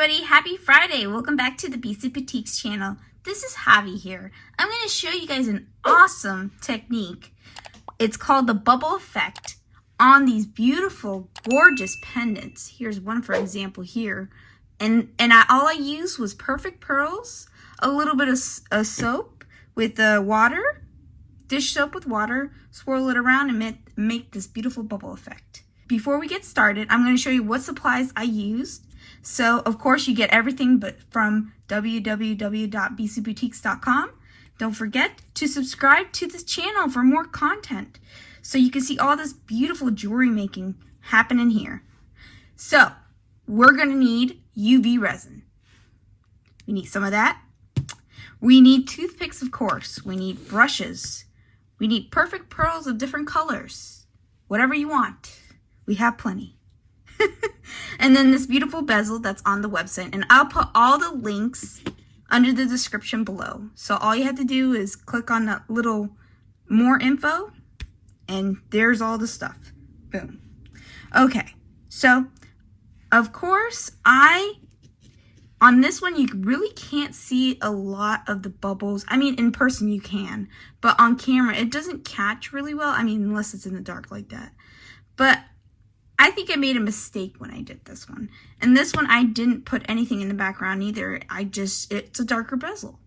everybody, happy Friday. Welcome back to the BC Boutiques channel. This is Javi here. I'm going to show you guys an awesome technique. It's called the bubble effect on these beautiful, gorgeous pendants. Here's one for example here. And all I used was perfect pearls, a little bit of soap with water, dish soap with water, swirl it around and make this beautiful bubble effect. Before we get started, I'm going to show you what supplies I used. So, of course, you get everything but from www.bcboutiques.com. Don't forget to subscribe to this channel for more content so you can see all this beautiful jewelry making happening here. So, we're going to need UV resin. We need some of that. We need toothpicks, of course. We need brushes. We need perfect pearls of different colors. Whatever you want. We have plenty. And then this beautiful bezel that's on the website. And I'll put all the links under the description below. So all you have to do is click on that little more info. And there's all the stuff. Boom. Okay. So, of course, on this one, you really can't see a lot of the bubbles. I mean, in person you can. But on camera, it doesn't catch really well. I mean, unless it's in the dark like that. But I think I made a mistake when I did this one. And this one, I didn't put anything in the background either. It's a darker bezel.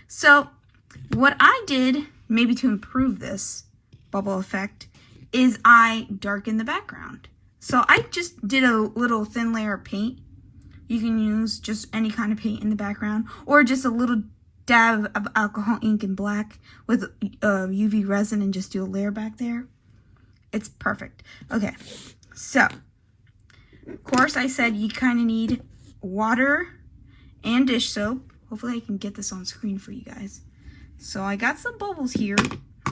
So what I did, maybe to improve this bubble effect, is I darkened the background. So I just did a little thin layer of paint. You can use just any kind of paint in the background, or just a little dab of alcohol ink in black with UV resin and just do a layer back there. It's perfect. Okay. So, of course, I said you kind of need water and dish soap. Hopefully I can get this on screen for you guys. So I got some bubbles here.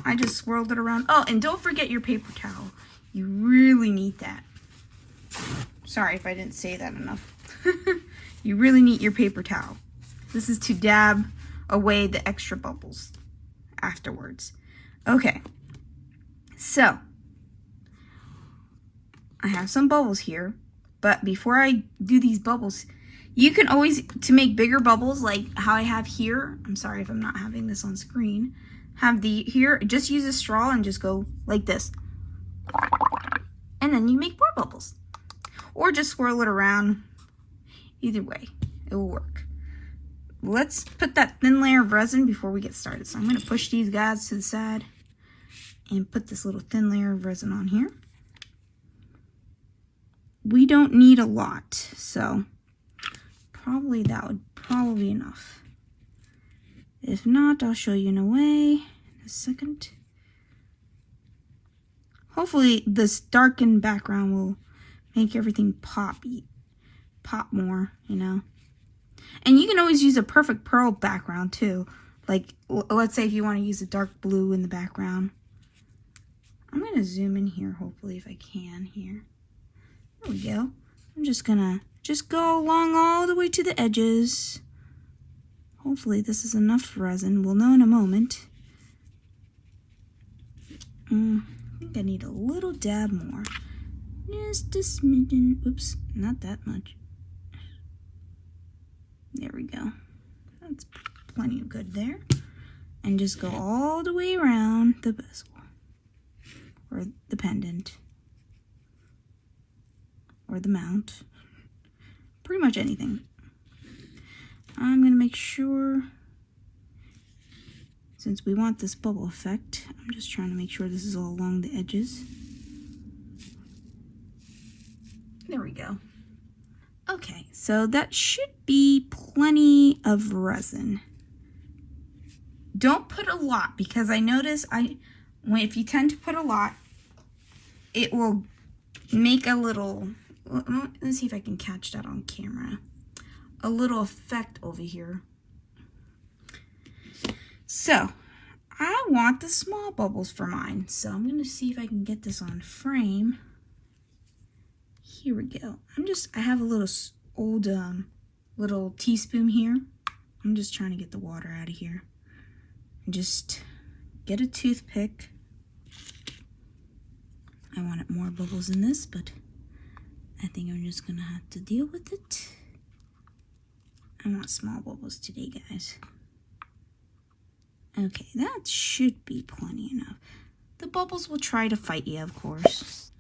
I just swirled it around. Oh, and don't forget your paper towel. You really need that. Sorry if I didn't say that enough. You really need your paper towel. This is to dab away the extra bubbles afterwards. Okay. So I have some bubbles here, but before I do these bubbles, you can always, to make bigger bubbles like how I have here, I'm sorry if I'm not having this on screen, here, just use a straw and just go like this. And then you make more bubbles. Or just swirl it around. Either way, it will work. Let's put that thin layer of resin before we get started. So I'm going to push these guys to the side and put this little thin layer of resin on here. We don't need a lot, so probably that would be enough. If not, I'll show you in a way in a second. Hopefully this darkened background will make everything pop more, you know. And you can always use a perfect pearl background too. Like, let's say if you want to use a dark blue in the background. I'm going to zoom in here, hopefully, if I can here. There we go. I'm just gonna go along all the way to the edges. Hopefully this is enough resin. We'll know in a moment. I think I need a little dab more. Just a smidgen. Oops, not that much. There we go. That's plenty of good there. And just go all the way around the bezel. Or the pendant. Or the mount. Pretty much anything. I'm going to make sure, since we want this bubble effect, I'm just trying to make sure this is all along the edges. There we go. Okay, so that should be plenty of resin. Don't put a lot, because I notice if you tend to put a lot, it will make a little, let's see if I can catch that on camera, a little effect over here. So I want the small bubbles for mine, so I'm going to see if I can get this on frame. Here we go. I have a little old little teaspoon here. I'm just trying to get the water out of here. And just get a toothpick. I wanted more bubbles in this, but I think I'm just gonna have to deal with it. I want small bubbles today, guys. Okay, that should be plenty enough. The bubbles will try to fight you, of course.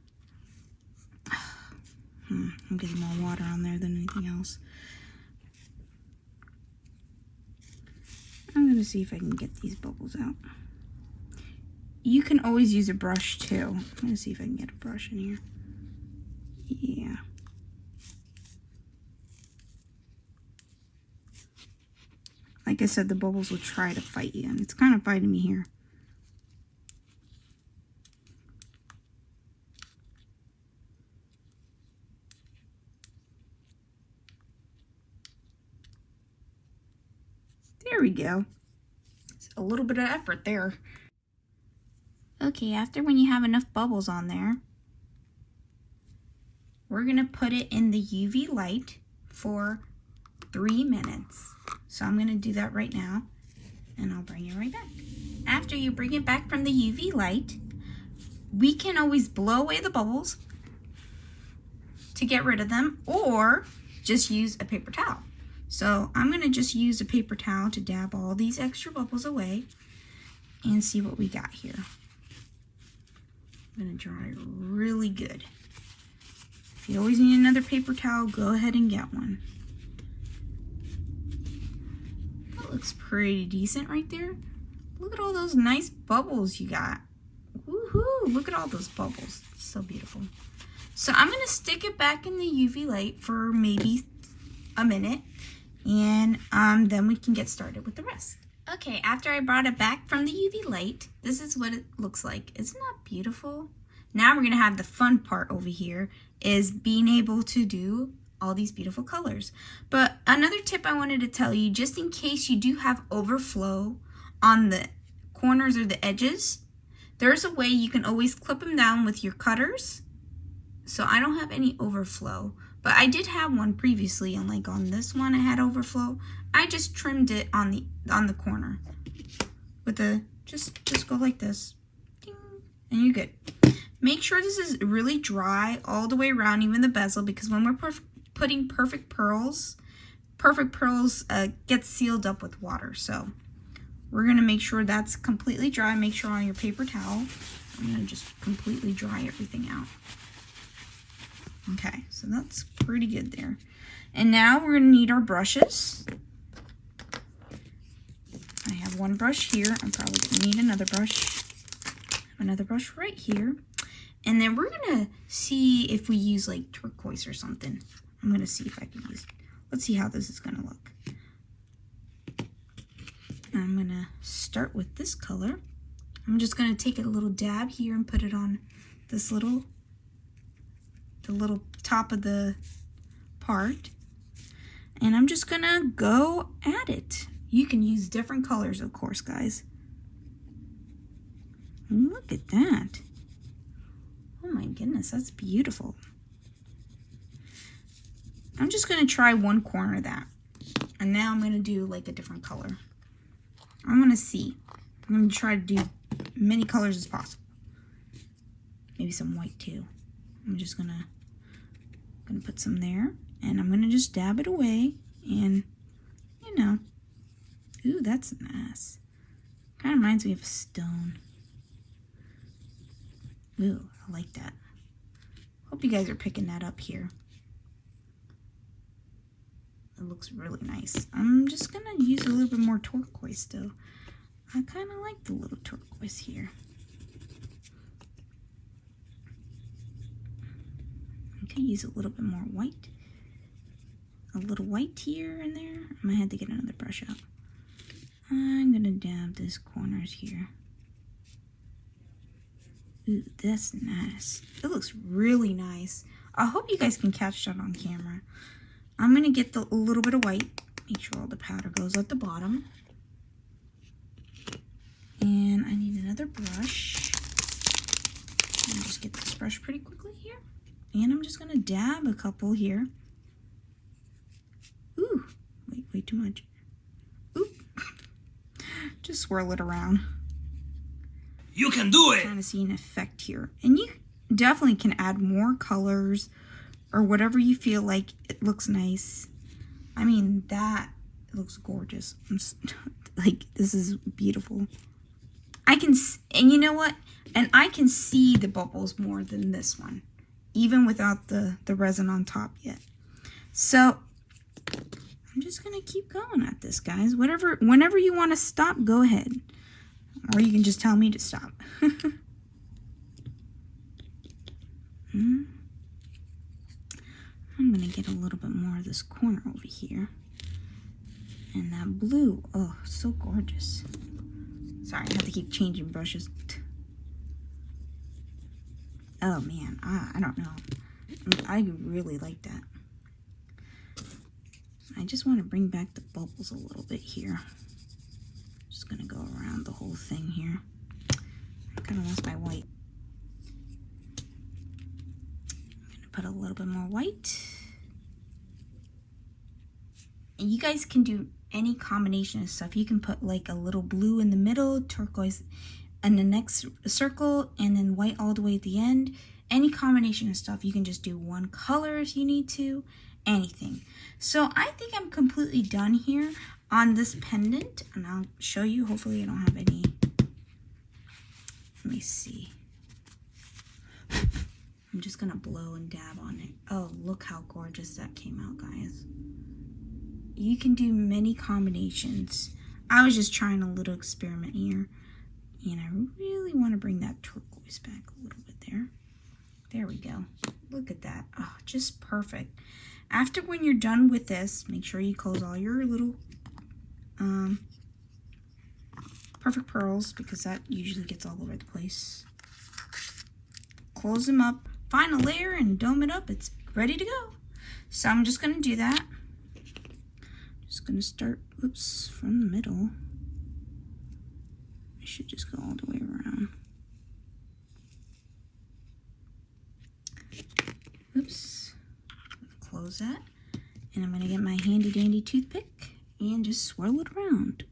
I'm getting more water on there than anything else. I'm going to see if I can get these bubbles out. You can always use a brush too. I'm going to see if I can get a brush in here. Yeah. Like I said, the bubbles will try to fight you, and it's kind of fighting me here. There we go. It's a little bit of effort there. Okay, after when you have enough bubbles on there, we're going to put it in the UV light for 3 minutes. So I'm going to do that right now, and I'll bring it right back. After you bring it back from the UV light, we can always blow away the bubbles to get rid of them, or just use a paper towel. So I'm going to just use a paper towel to dab all these extra bubbles away and see what we got here. I'm going to dry really good. If you always need another paper towel, go ahead and get one. That looks pretty decent right there. Look at all those nice bubbles you got. Woohoo! Look at all those bubbles. It's so beautiful. So I'm going to stick it back in the UV light for maybe a minute, and then we can get started with the rest. Okay, after I brought it back from the UV light, this is what it looks like. Isn't that beautiful? Now we're going to have the fun part over here, is being able to do all these beautiful colors. But another tip I wanted to tell you, just in case you do have overflow on the corners or the edges, there's a way you can always clip them down with your cutters. So I don't have any overflow, but I did have one previously, and like on this one I had overflow. I just trimmed it on the corner with the just go like this, ding, and you're good. Make sure this is really dry all the way around, even the bezel, because when we're putting perfect pearls get sealed up with water. So we're gonna make sure that's completely dry. Make sure on your paper towel, I'm gonna just completely dry everything out. Okay, so that's pretty good there. And now we're going to need our brushes. I have one brush here. I'm probably going to need another brush. Another brush right here. And then we're going to see if we use like turquoise or something. I'm going to see if I can use, let's see how this is going to look. I'm going to start with this color. I'm just going to take a little dab here and put it on this the little top of the part, and I'm just gonna go at it. You can use different colors, of course, guys. Look at that. Oh my goodness, that's beautiful. I'm just gonna try one corner of that, and now I'm gonna do like a different color. I'm gonna see. I'm gonna try to do many colors as possible. Maybe some white too. I'm just gonna put some there, and I'm gonna just dab it away, and you know, ooh, that's nice. Kind of reminds me of a stone. Ooh, I like that. Hope you guys are picking that up here. It looks really nice. I'm just gonna use a little bit more turquoise though. I kind of like the little turquoise here. Okay, use a little bit more white. A little white here and there. I might have to get another brush out. I'm gonna dab this corners here. Ooh, that's nice. It looks really nice. I hope you guys can catch that on camera. I'm gonna get a little bit of white. Make sure all the powder goes at the bottom. And I need another brush. Let me just get this brush pretty quickly here. And I'm just gonna dab a couple here. Ooh, wait, way too much. Oop. Just swirl it around. You can do it! Trying to see an effect here. And you definitely can add more colors or whatever you feel like it looks nice. I mean, that looks gorgeous. Like, this is beautiful. And you know what? And I can see the bubbles more than this one, even without the resin on top yet. So I'm just gonna keep going at this, guys. Whenever you want to stop, go ahead. Or you can just tell me to stop. I'm gonna get a little bit more of this corner over here. And that blue, oh, so gorgeous. Sorry, I have to keep changing brushes. Oh man, I don't know. I really like that. I just want to bring back the bubbles a little bit here. Just gonna go around the whole thing here. I kind of lost my white. I'm gonna put a little bit more white. And you guys can do any combination of stuff. You can put like a little blue in the middle, turquoise in the next circle, and then white all the way at the end. Any combination of stuff. You can just do one color if you need to. Anything. So I think I'm completely done here on this pendant, and I'll show you. Hopefully I don't have any. Let me see. I'm just gonna blow and dab on it. Oh, look how gorgeous that came out, guys. You can do many combinations. I was just trying a little experiment here, and I really want to bring that turquoise back a little bit there. There we go. Look at that. Oh, just perfect. After when you're done with this, make sure you close all your little perfect pearls, because that usually gets all over the place. Close them up, find a layer and dome it up. It's ready to go. So I'm just going to do that. Just going to start, oops, from the middle. I should just go all the way around. Oops. Close that. And I'm going to get my handy dandy toothpick and just swirl it around.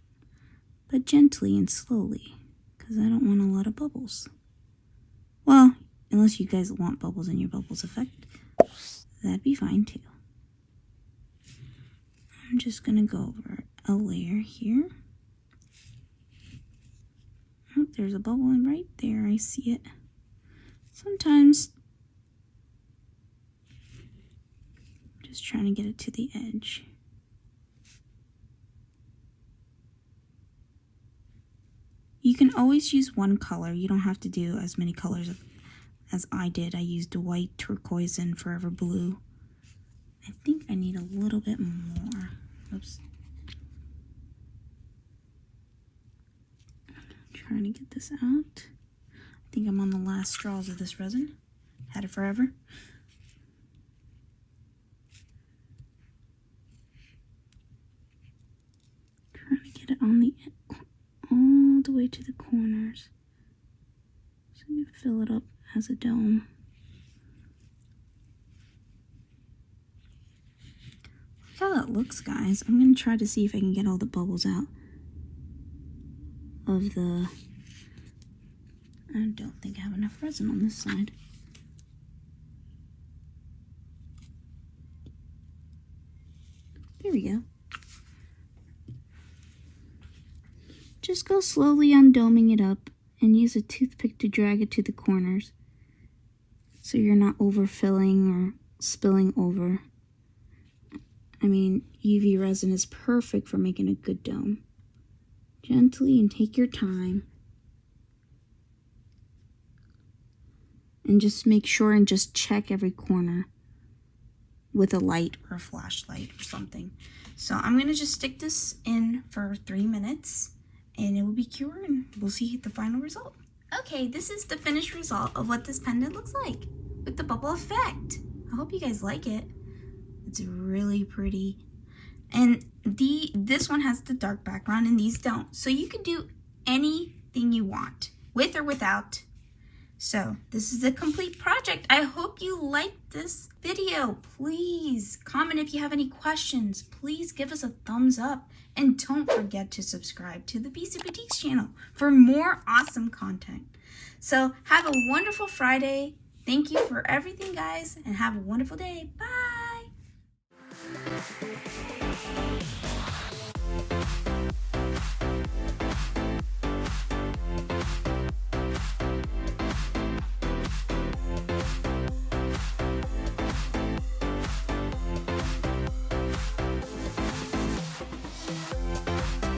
But gently and slowly, because I don't want a lot of bubbles. Well, unless you guys want bubbles in your bubbles effect, that'd be fine too. I'm just going to go over a layer here. Oh, there's a bubble in right there. I see it. Sometimes, just trying to get it to the edge. You can always use one color. You don't have to do as many colors as I did. I used the white, turquoise, and forever blue. I think I need a little bit more. Oops. Trying to get this out. I think I'm on the last straws of this resin. Had it forever. Trying to get it on the all the way to the corners. So you fill it up as a dome. Look how that looks, guys. I'm going to try to see if I can get all the bubbles out of the... I don't think I have enough resin on this side. There we go. Just go slowly undoming it up and use a toothpick to drag it to the corners so you're not overfilling or spilling over. I mean, UV resin is perfect for making a good dome. Gently and take your time. And just make sure and just check every corner with a light or a flashlight or something. So I'm going to just stick this in for 3 minutes and it will be cured and we'll see the final result. Okay, this is the finished result of what this pendant looks like with the bubble effect. I hope you guys like it. It's really pretty. And this one has the dark background and these don't. So you can do anything you want, with or without. So this is a complete project. I hope you liked this video. Please comment if you have any questions. Please give us a thumbs up. And don't forget to subscribe to the BC Boutiques channel for more awesome content. So have a wonderful Friday. Thank you for everything, guys, and have a wonderful day. Bye.